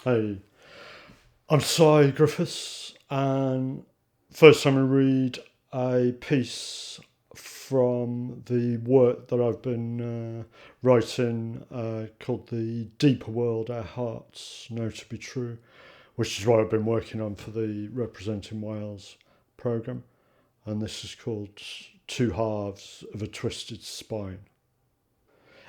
Hey, I'm Cy Griffiths, and first time I read a piece from the work that I've been writing called The Deeper World Our Hearts Know to Be True, which is what I've been working on for the Representing Wales programme. And this is called Two Halves of a Twisted Spine.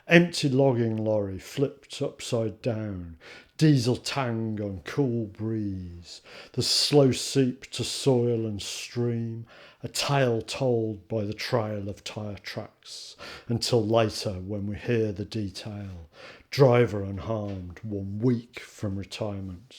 Empty logging lorry flipped upside down, diesel tang on cool breeze, the slow seep to soil and stream, a tale told by the trail of tyre tracks, until later when we hear the detail, driver unharmed 1 week from retirement.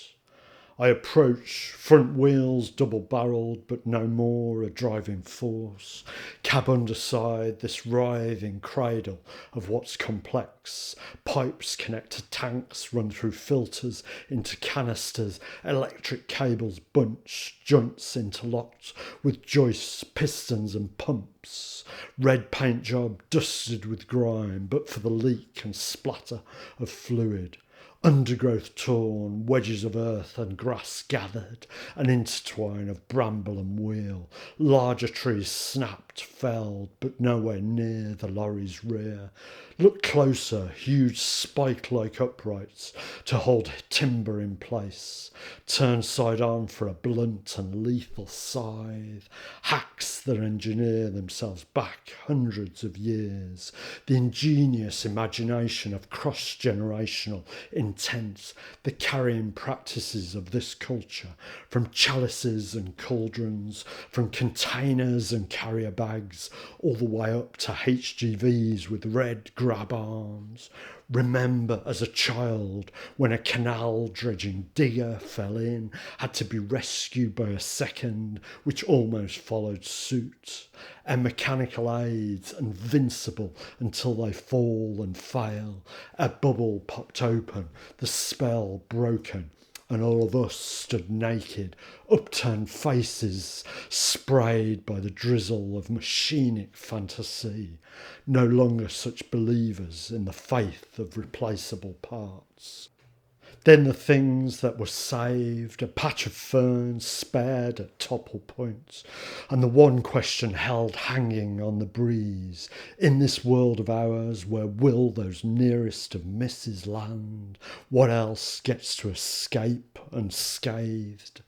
I approach, front wheels double barrelled, but no more a driving force. Cab underside, this writhing cradle of what's complex. Pipes connect to tanks, run through filters into canisters, electric cables bunched, joints interlocked with joists, pistons, and pumps. Red paint job dusted with grime, but for the leak and splatter of fluid. Undergrowth torn, wedges of earth and grass gathered, an intertwine of bramble and wheel. Larger trees snapped, felled, but nowhere near the lorry's rear. Look closer, huge spike-like uprights to hold timber in place. Turn side on for a blunt and lethal scythe. Hacks that engineer themselves back hundreds of years. The ingenious imagination of cross-generational intent, the carrying practices of this culture, from chalices and cauldrons, from containers and carrier bags, all the way up to HGVs with red grab arms. Remember as a child when a canal dredging digger fell in, had to be rescued by a second, which almost followed suit. And mechanical aids, invincible until they fall and fail. A bubble popped open, the spell broken, and all of us stood naked, upturned faces sprayed by the drizzle of machinic fantasy, no longer such believers in the faith of replaceable parts. Then the things that were saved, a patch of ferns spared at topple points, and the one question held hanging on the breeze. In this world of ours, where will those nearest of misses land? What else gets to escape unscathed?